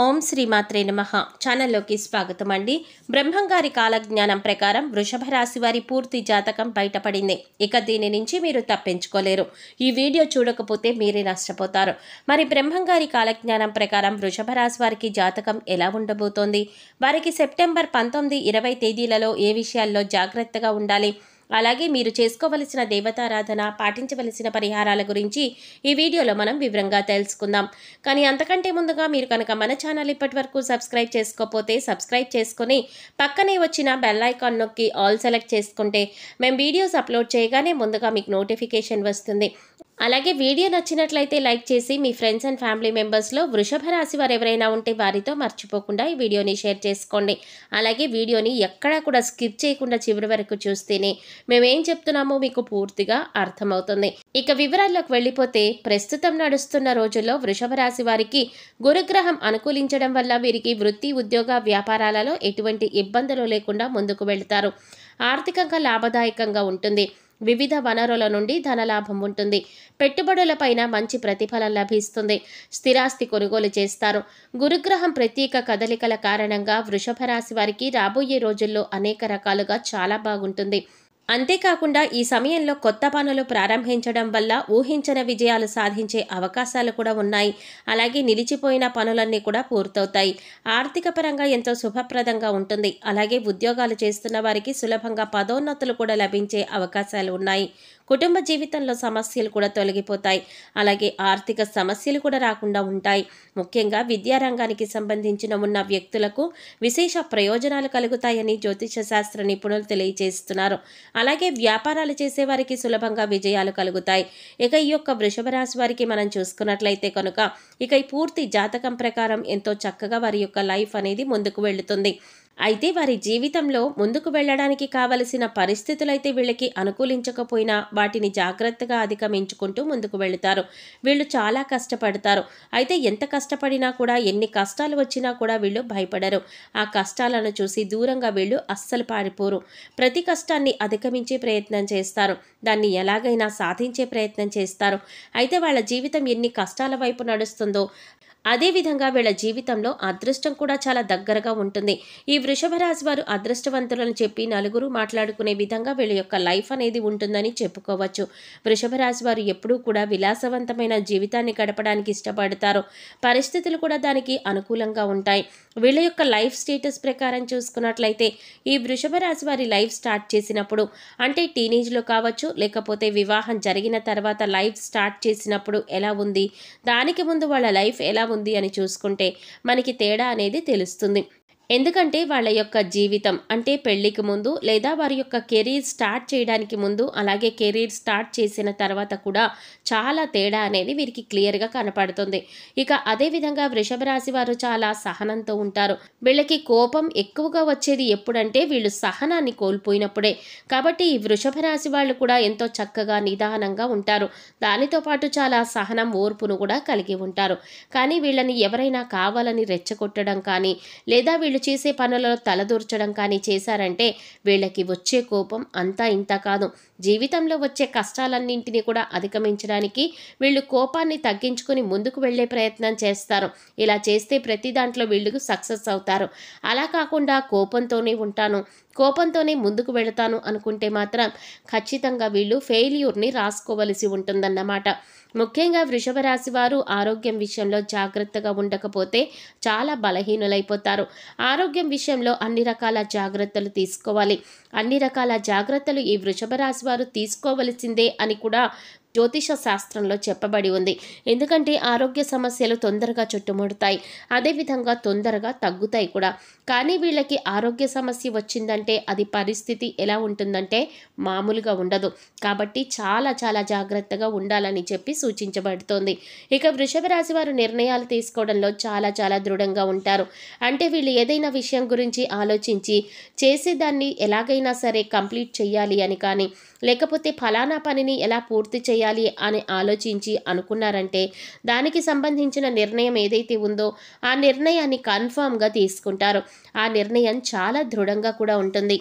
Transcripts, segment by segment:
ఓం శ్రీమాత్రే నమః ఛానల్లోకి స్వాగతం అండి. బ్రహ్మంగారి కాలజ్ఞానం ప్రకారం వృషభ రాశి వారి పూర్తి జాతకం బయటపడింది. ఇక దీని నుంచి మీరు తప్పించుకోలేరు. ఈ వీడియో చూడకపోతే మీరే నష్టపోతారు. మరి బ్రహ్మంగారి కాలజ్ఞానం ప్రకారం వృషభ రాశి వారికి జాతకం ఎలా ఉండబోతోంది? వారికి సెప్టెంబర్ 19, 20 తేదీలలో ఏ విషయాల్లో జాగ్రత్తగా ఉండాలి? అలాగే మీరు చేసుకోవలసిన దేవతారాధన, పాటించవలసిన పరిహారాల గురించి ఈ వీడియోలో మనం వివరంగా తెలుసుకుందాం. కానీ అంతకంటే ముందుగా మీరు కనుక మన ఛానల్ ఇప్పటివరకు సబ్స్క్రైబ్ చేసుకోకపోతే సబ్స్క్రైబ్ చేసుకొని పక్కనే వచ్చిన బెల్ ఐకాన్ నొక్కి ఆల్ సెలెక్ట్ చేసుకుంటే మేము వీడియోస్ అప్లోడ్ చేయగానే ముందుగా మీకు నోటిఫికేషన్ వస్తుంది. అలాగే వీడియో నచ్చినట్లయితే లైక్ చేసి మీ ఫ్రెండ్స్ అండ్ ఫ్యామిలీ మెంబర్స్లో వృషభ రాశి వారు ఎవరైనా ఉంటే వారితో మర్చిపోకుండా ఈ వీడియోని షేర్ చేసుకోండి. అలాగే వీడియోని ఎక్కడా కూడా స్కిప్ చేయకుండా చివరి వరకు చూస్తేనే మేమేం చెప్తున్నామో మీకు పూర్తిగా అర్థమవుతుంది. ఇక వివరాల్లోకి వెళ్ళిపోతే, ప్రస్తుతం నడుస్తున్న రోజుల్లో వృషభ రాశి వారికి గురుగ్రహం అనుకూలించడం వల్ల వీరికి వృత్తి, ఉద్యోగ, వ్యాపారాలలో ఎటువంటి ఇబ్బందులు లేకుండా ముందుకు వెళ్తారు. ఆర్థికంగా లాభదాయకంగా ఉంటుంది. వివిధ వనరుల నుండి ధనలాభం ఉంటుంది. పెట్టుబడులపైన మంచి ప్రతిఫలం లభిస్తుంది. స్థిరాస్తి కొనుగోలు చేస్తారు. గురుగ్రహం ప్రత్యేక కదలికల కారణంగా వృషభ రాశి వారికి రాబోయే రోజుల్లో అనేక రకాలుగా చాలా బాగుంటుంది. అంతేకాకుండా ఈ సమయంలో కొత్త పనులు ప్రారంభించడం వల్ల ఊహించని విజయాలు సాధించే అవకాశాలు కూడా ఉన్నాయి. అలాగే నిలిచిపోయిన పనులన్నీ కూడా పూర్తవుతాయి. ఆర్థిక పరంగా ఎంతో శుభప్రదంగా ఉంటుంది. అలాగే ఉద్యోగాలు చేస్తున్న వారికి సులభంగా పదోన్నతులు కూడా లభించే అవకాశాలు ఉన్నాయి. కుటుంబ జీవితంలో సమస్యలు కూడా తొలగిపోతాయి. అలాగే ఆర్థిక సమస్యలు కూడా రాకుండా ఉంటాయి. ముఖ్యంగా విద్యారంగానికి సంబంధించిన ఉన్న వ్యక్తులకు విశేష ప్రయోజనాలు కలుగుతాయని జ్యోతిష శాస్త్ర నిపుణులు తెలియజేస్తున్నారు. అలాగే వ్యాపారాలు చేసే వారికి సులభంగా విజయాలు కలుగుతాయి. ఇక ఈ యొక్క వృషభ రాశి వారికి మనం చూసుకున్నట్లయితే కనుక ఇక ఈ పూర్తి జాతకం ప్రకారం ఎంతో చక్కగా వారి యొక్క లైఫ్ అనేది ముందుకు వెళుతుంది. అయితే వారి జీవితంలో ముందుకు వెళ్ళడానికి కావలసిన పరిస్థితులైతే వీళ్ళకి అనుకూలించకపోయినా వాటిని జాగ్రత్తగా అధిగమించుకుంటూ ముందుకు వెళుతారు. వీళ్ళు చాలా కష్టపడతారు. అయితే ఎంత కష్టపడినా కూడా, ఎన్ని కష్టాలు వచ్చినా కూడా వీళ్ళు భయపడరు. ఆ కష్టాలను చూసి దూరంగా వీళ్ళు అస్సలు పారిపోరు. ప్రతి కష్టాన్ని అధిగమించే ప్రయత్నం చేస్తారు. దాన్ని ఎలాగైనా సాధించే ప్రయత్నం చేస్తారు. అయితే వాళ్ళ జీవితం ఎన్ని కష్టాల వైపు నడుస్తుందో అదేవిధంగా వీళ్ళ జీవితంలో అదృష్టం కూడా చాలా దగ్గరగా ఉంటుంది. ఈ వృషభ రాశి వారు అదృష్టవంతులను చెప్పి నలుగురు మాట్లాడుకునే విధంగా వీళ్ళ యొక్క లైఫ్ అనేది ఉంటుందని చెప్పుకోవచ్చు. వృషభ రాశి వారు ఎప్పుడూ కూడా విలాసవంతమైన జీవితాన్ని గడపడానికి ఇష్టపడతారు. పరిస్థితులు కూడా దానికి అనుకూలంగా ఉంటాయి. వీళ్ళ యొక్క లైఫ్ స్టేటస్ ప్రకారం చూసుకున్నట్లయితే ఈ వృషభ రాశి వారి లైఫ్ స్టార్ట్ చేసినప్పుడు, అంటే టీనేజ్లో కావచ్చు, లేకపోతే వివాహం జరిగిన తర్వాత లైఫ్ స్టార్ట్ చేసినప్పుడు ఎలా ఉంది, దానికి ముందు వాళ్ళ లైఫ్ ఎలా ఉంది అని చూసుకుంటే మనకి తేడా అనేది తెలుస్తుంది. ఎందుకంటే వాళ్ళ యొక్క జీవితం, అంటే పెళ్లికి ముందు లేదా వారి యొక్క కెరీర్ స్టార్ట్ చేయడానికి ముందు, అలాగే కెరీర్ స్టార్ట్ చేసిన తర్వాత కూడా చాలా తేడా అనేది వీరికి క్లియర్గా కనపడుతుంది. ఇక అదేవిధంగా వృషభ రాశి వారు చాలా సహనంతో ఉంటారు. వీళ్ళకి కోపం ఎక్కువగా వచ్చేది ఎప్పుడంటే వీళ్ళు సహనాన్ని కోల్పోయినప్పుడే. కాబట్టి ఈ వృషభ రాశి వాళ్ళు కూడా ఎంతో చక్కగా నిదానంగా ఉంటారు. దానితో పాటు చాలా సహనం, ఓర్పును కూడా కలిగి ఉంటారు. కానీ వీళ్ళని ఎవరైనా కావాలని రెచ్చగొట్టడం కానీ, లేదా వీళ్ళు చేసే పనులలో తలదూర్చడం కానీ చేశారంటే వీళ్ళకి వచ్చే కోపం అంతా ఇంత కాదు. జీవితంలో వచ్చే కష్టాలన్నింటినీ కూడా అధిగమించడానికి వీళ్ళు కోపాన్ని తగ్గించుకొని ముందుకు వెళ్ళే ప్రయత్నం చేస్తారు. ఇలా చేస్తే ప్రతి దాంట్లో వీళ్ళు సక్సెస్ అవుతారు. అలా కాకుండా కోపంతోనే ఉంటాను, కోపంతోనే ముందుకు వెళతాను అనుకుంటే మాత్రం ఖచ్చితంగా వీళ్ళు ఫెయిల్యూర్ని రాసుకోవలసి ఉంటుందన్నమాట. ముఖ్యంగా వృషభ రాశి వారు ఆరోగ్యం విషయంలో జాగ్రత్తగా ఉండకపోతే చాలా బలహీనులైపోతారు. ఆరోగ్యం విషయంలో అన్ని రకాల జాగ్రత్తలు తీసుకోవాలి. అన్ని రకాల జాగ్రత్తలు ఈ వృషభ రాశి వారు తీసుకోవలసిందే అని కూడా జ్యోతిష శాస్త్రంలో చెప్పబడి ఉంది. ఎందుకంటే ఆరోగ్య సమస్యలు తొందరగా చుట్టుముడతాయి, అదేవిధంగా తొందరగా తగ్గుతాయి కూడా. కానీ వీళ్ళకి ఆరోగ్య సమస్య వచ్చిందంటే అది పరిస్థితి ఎలా ఉంటుందంటే మామూలుగా ఉండదు. కాబట్టి చాలా చాలా జాగ్రత్తగా ఉండాలని చెప్పి సూచించబడుతోంది. ఇక వృషభ రాశి వారు నిర్ణయాలు తీసుకోవడంలో చాలా చాలా దృఢంగా ఉంటారు. అంటే వీళ్ళు ఏదైనా విషయం గురించి ఆలోచించి చేసేదాన్ని ఎలాగైనా సరే కంప్లీట్ చేయాలి అని కానీ, లేకపోతే ఫలానా పనిని ఎలా పూర్తి చేయాలి అని ఆలోచించి అనుకున్నారంటే దానికి సంబంధించిన నిర్ణయం ఏదైతే ఉందో ఆ నిర్ణయాన్ని కన్ఫామ్గా తీసుకుంటారు. ఆ నిర్ణయం చాలా దృఢంగా కూడా ఉంటుంది.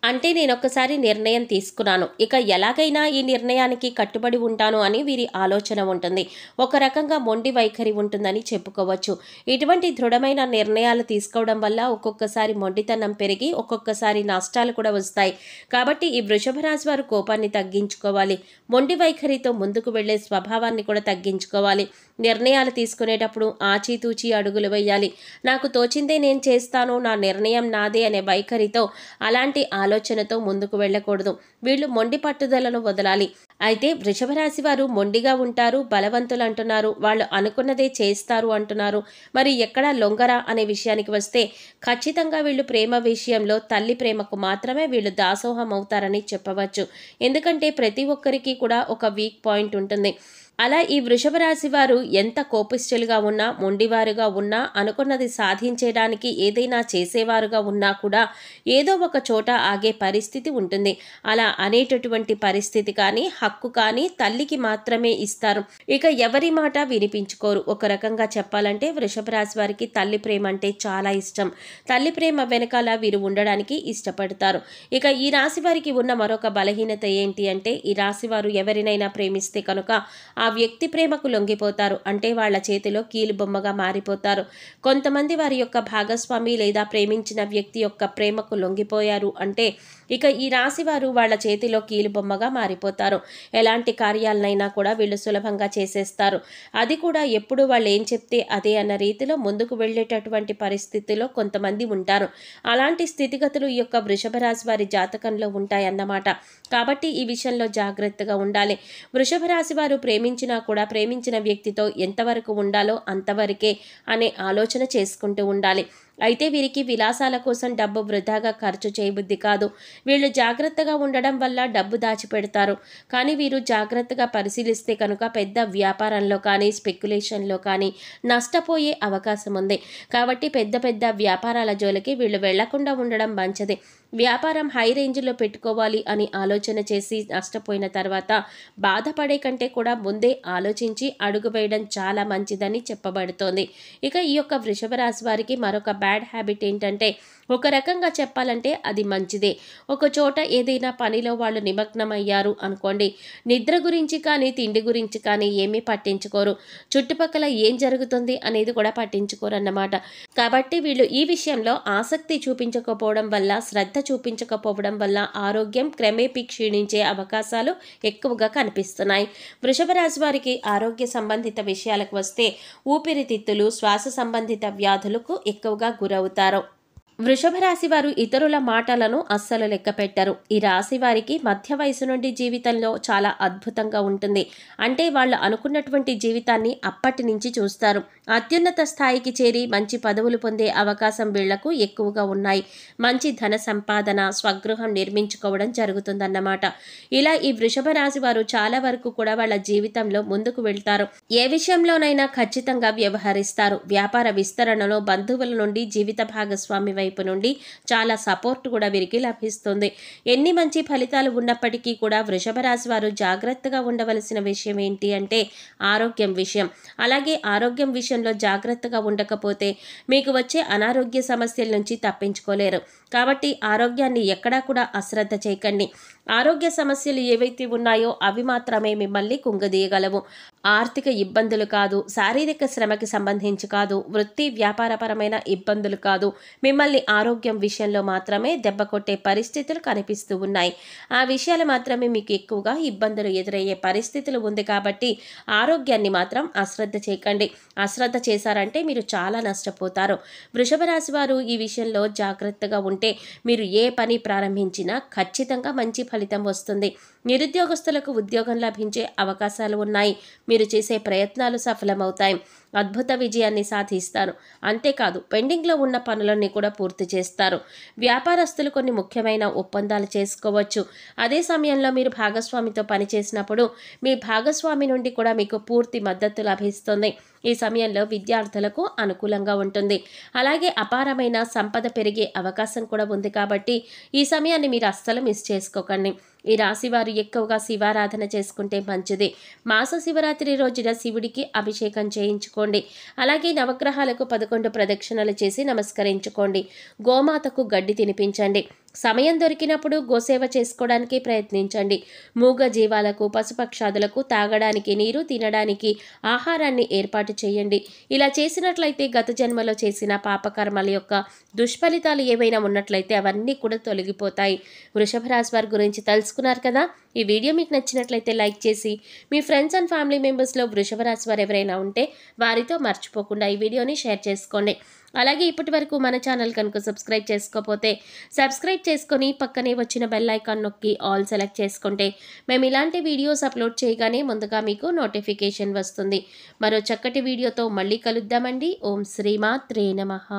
అంటే నేనొక్కసారి నిర్ణయం తీసుకున్నాను, ఇక ఎలాగైనా ఈ నిర్ణయానికి కట్టుబడి ఉంటాను అని వీరి ఆలోచన ఉంటుంది. ఒక రకంగా మొండి వైఖరి ఉంటుందని చెప్పుకోవచ్చు. ఇటువంటి దృఢమైన నిర్ణయాలు తీసుకోవడం వల్ల ఒక్కొక్కసారి మొండితనం పెరిగి ఒక్కొక్కసారి నష్టాలు కూడా వస్తాయి. కాబట్టి ఈ వృషభ రాశి వారు కోపాన్ని తగ్గించుకోవాలి. మొండి వైఖరితో ముందుకు వెళ్లే స్వభావాన్ని కూడా తగ్గించుకోవాలి. నిర్ణయాలు తీసుకునేటప్పుడు ఆచితూచి అడుగులు వేయాలి. నాకు తోచిందే నేను చేస్తాను, నా నిర్ణయం నాదే అనే వైఖరితో, అలాంటి ఆలోచనతో ముందుకు వెళ్ళకూడదు. వీళ్ళు మొండి పట్టుదలను వదలాలి. అయితే వృషభ రాశి వారు మొండిగా ఉంటారు, బలవంతులు అంటున్నారు, వాళ్ళు అనుకున్నదే చేస్తారు అంటున్నారు. మరి ఎక్కడా లొంగరా అనే విషయానికి వస్తే ఖచ్చితంగా వీళ్ళు ప్రేమ విషయంలో తల్లి ప్రేమకు మాత్రమే వీళ్ళు దాసోహం అవుతారని చెప్పవచ్చు. ఎందుకంటే ప్రతి ఒక్కరికి కూడా ఒక వీక్ పాయింట్ ఉంటుంది. అలా ఈ వృషభ రాశి వారు ఎంత కోపిష్ఠులుగా ఉన్నా, మొండివారుగా ఉన్నా, అనుకున్నది సాధించడానికి ఏదైనా చేసేవారుగా ఉన్నా కూడా ఏదో ఒక చోట ఆగే పరిస్థితి ఉంటుంది. అలా అనేటటువంటి పరిస్థితి కానీ, హక్కు కానీ తల్లికి మాత్రమే ఇస్తారు. ఇక ఎవరి మాట వినిపించుకోరు. ఒక రకంగా చెప్పాలంటే వృషభ రాశి వారికి తల్లి ప్రేమ అంటే చాలా ఇష్టం. తల్లి ప్రేమ వెనకాల వీరు ఉండడానికి ఇష్టపడతారు. ఇక ఈ రాశి వారికి ఉన్న మరొక బలహీనత ఏంటి అంటే, ఈ రాశి వారు ఎవరినైనా ప్రేమిస్తే కనుక ఆ వ్యక్తి ప్రేమకు లొంగిపోతారు. అంటే వాళ్ళ చేతిలో కీలుబొమ్మగా మారిపోతారు. కొంతమంది వారి యొక్క భాగస్వామి లేదా ప్రేమించిన వ్యక్తి యొక్క ప్రేమకు లొంగిపోయారు అంటే ఇక ఈ రాశి వారు వాళ్ళ చేతిలో కీలుబొమ్మగా మారిపోతారు. ఎలాంటి కార్యాలనైనా కూడా వీళ్ళు సులభంగా చేసేస్తారు. అది కూడా ఎప్పుడు వాళ్ళు ఏం చెప్తే అదే అన్న రీతిలో ముందుకు వెళ్ళేటటువంటి పరిస్థితిలో కొంతమంది ఉంటారు. అలాంటి స్థితిగతులు ఈ యొక్క వృషభ రాశి వారి జాతకంలో ఉంటాయన్నమాట. కాబట్టి ఈ విషయంలో జాగ్రత్తగా ఉండాలి. వృషభ రాశి వారు ప్రేమించినా కూడా ప్రేమించిన వ్యక్తితో ఎంతవరకు ఉండాలో అంతవరకే అనే ఆలోచన చేసుకుంటూ ఉండాలి. అయితే వీరికి విలాసాల కోసం డబ్బు వృధాగా ఖర్చు చేయబుద్ధి కాదు. వీళ్ళు జాగ్రత్తగా ఉండడం వల్ల డబ్బు దాచిపెడతారు. కానీ వీరు జాగ్రత్తగా పరిశీలిస్తే కనుక పెద్ద వ్యాపారంలో కానీ, స్పెక్యులేషన్లో కానీ నష్టపోయే అవకాశం ఉంది. కాబట్టి పెద్ద పెద్ద వ్యాపారాల జోలికి వీళ్ళు వెళ్లకుండా ఉండడం మంచిది. వ్యాపారం హై రేంజ్లో పెట్టుకోవాలి అని ఆలోచన చేసి నష్టపోయిన తర్వాత బాధపడే కంటే కూడా ముందే ఆలోచించి అడుగు వేయడం చాలా మంచిదని చెప్పబడుతోంది. ఇక ఈ యొక్క వృషభ రాశి వారికి మరొక బ్యాడ్ హ్యాబిట్ ఏంటంటే, ఒక రకంగా చెప్పాలంటే అది మంచిదే. ఒక చోట ఏదైనా పనిలో వాళ్ళు నిమగ్నమయ్యారు అనుకోండి, నిద్ర గురించి కానీ తిండి గురించి కానీ ఏమీ పట్టించుకోరు. చుట్టుపక్కల ఏం జరుగుతుంది అనేది కూడా పట్టించుకోరు అన్నమాట. కాబట్టి వీళ్ళు ఈ విషయంలో ఆసక్తి చూపించకపోవడం వల్ల, శ్రద్ధ చూపించకపోవడం వల్ల ఆరోగ్యం క్రమేపీ క్షీణించే అవకాశాలు ఎక్కువగా కనిపిస్తున్నాయి. వృషభ రాశి వారికి ఆరోగ్య సంబంధిత విషయాలకు వస్తే ఊపిరితిత్తులు, శ్వాస సంబంధిత వ్యాధులకు ఎక్కువగా గురవుతారు. వృషభ రాశి వారు ఇతరుల మాటలను అస్సలు లెక్క పెట్టరు. ఈ రాశి వారికి మధ్య వయసు నుండి జీవితంలో చాలా అద్భుతంగా ఉంటుంది. అంటే వాళ్ళు అనుకున్నటువంటి జీవితాన్ని అప్పటి నుంచి చూస్తారు. అత్యున్నత స్థాయికి చేరి మంచి పదవులు పొందే అవకాశం వీళ్లకు ఎక్కువగా ఉన్నాయి. మంచి ధన సంపాదన, స్వగృహం నిర్మించుకోవడం జరుగుతుందన్నమాట. ఇలా ఈ వృషభ రాశి వారు చాలా వరకు కూడా వాళ్ళ జీవితంలో ముందుకు వెళ్తారు. ఏ విషయంలోనైనా ఖచ్చితంగా వ్యవహరిస్తారు. వ్యాపార విస్తరణలో బంధువుల నుండి, జీవిత భాగస్వామి వైపు నుండి చాలా సపోర్ట్ కూడా వీరికి లభిస్తుంది. ఎన్ని మంచి ఫలితాలు ఉన్నప్పటికీ కూడా వృషభ రాశి వారు జాగ్రత్తగా ఉండవలసిన విషయం ఏంటి అంటే ఆరోగ్యం విషయం. అలాగే ఆరోగ్యం విషయంలో జాగ్రత్తగా ఉండకపోతే మీకు వచ్చే అనారోగ్య సమస్యల నుంచి తప్పించుకోలేరు. కాబట్టి ఆరోగ్యాన్ని ఎక్కడా కూడా అశ్రద్ధ చేయకండి. ఆరోగ్య సమస్యలు ఏవైతే ఉన్నాయో అవి మాత్రమే మిమ్మల్ని కుంగదీయగలవు. ఆర్థిక ఇబ్బందులు కాదు, శారీరక శ్రమకి సంబంధించి కాదు, వృత్తి వ్యాపారపరమైన ఇబ్బందులు కాదు, మిమ్మల్ని ఆరోగ్యం విషయంలో మాత్రమే దెబ్బ కొట్టే పరిస్థితులు కనిపిస్తూ ఉన్నాయి. ఆ విషయాలు మాత్రమే మీకు ఎక్కువగా ఇబ్బందులు ఎదురయ్యే పరిస్థితులు ఉంది. కాబట్టి ఆరోగ్యాన్ని మాత్రం అశ్రద్ధ చేయకండి. అశ్రద్ధ చేశారంటే మీరు చాలా నష్టపోతారు. వృషభ రాశి వారు ఈ విషయంలో జాగ్రత్తగా ఉంటే మీరు ఏ పని ప్రారంభించినా ఖచ్చితంగా మంచి ఫలితం వస్తుంది. నిరుద్యోగస్తులకు ఉద్యోగం లభించే అవకాశాలు ఉన్నాయి. మీరు చేసే ప్రయత్నాలు సఫలమవుతాయి. అద్భుత విజయాన్ని సాధిస్తారు. అంతేకాదు పెండింగ్లో ఉన్న పనులన్నీ కూడా పూర్తి చేస్తారు. వ్యాపారస్తులు కొన్ని ముఖ్యమైన ఒప్పందాలు చేసుకోవచ్చు. అదే సమయంలో మీరు భాగస్వామితో పనిచేసినప్పుడు మీ భాగస్వామి నుండి కూడా మీకు పూర్తి మద్దతు లభిస్తుంది. ఈ సమయంలో విద్యార్థులకు అనుకూలంగా ఉంటుంది. అలాగే అపారమైన సంపద పెరిగే అవకాశం కూడా ఉంది. కాబట్టి ఈ సమయాన్ని మీరు అస్సలు మిస్ చేసుకోకండి. ఈ రాశి వారు ఎక్కువగా శివారాధన చేసుకుంటే మంచిది. మాస శివరాత్రి రోజున శివుడికి అభిషేకం చేయించుకోండి. అలాగే నవగ్రహాలకు 11 ప్రదక్షిణలు చేసి నమస్కరించుకోండి. గోమాతకు గడ్డి తినిపించండి. సమయం దొరికినప్పుడు గోసేవ చేసుకోవడానికి ప్రయత్నించండి. మూగ జీవాలకు, పశుపక్షాదులకు తాగడానికి నీరు, తినడానికి ఆహారాన్ని ఏర్పాటు చేయండి. ఇలా చేసినట్లయితే గత జన్మలో చేసిన పాపకర్మల యొక్క దుష్ఫలితాలు ఏవైనా ఉన్నట్లయితే అవన్నీ కూడా తొలగిపోతాయి. వృషభ రాశి వారి గురించి తెలుసుకున్నారు కదా. ఈ వీడియో మీకు నచ్చినట్లయితే లైక్ చేసి మీ ఫ్రెండ్స్ అండ్ ఫ్యామిలీ మెంబర్స్లో వృషభ రాశి వారు ఎవరైనా ఉంటే వారితో మర్చిపోకుండా ఈ వీడియోని షేర్ చేసుకోండి. అలాగే ఇప్పటి వరకు మన ఛానల్ కనుక సబ్స్క్రైబ్ చేసుకోకపోతే సబ్స్క్రైబ్ చేసుకొని పక్కనే వచ్చిన బెల్ ఐకాన్ నొక్కి ఆల్ సెలెక్ట్ చేసుకుంటే మేము ఇలాంటి వీడియోస్ అప్లోడ్ చేయగానే ముందుగా మీకు నోటిఫికేషన్ వస్తుంది. మరో చక్కటి వీడియోతో మళ్ళీ కలుద్దామండి. ఓం శ్రీమాత్రే నమః.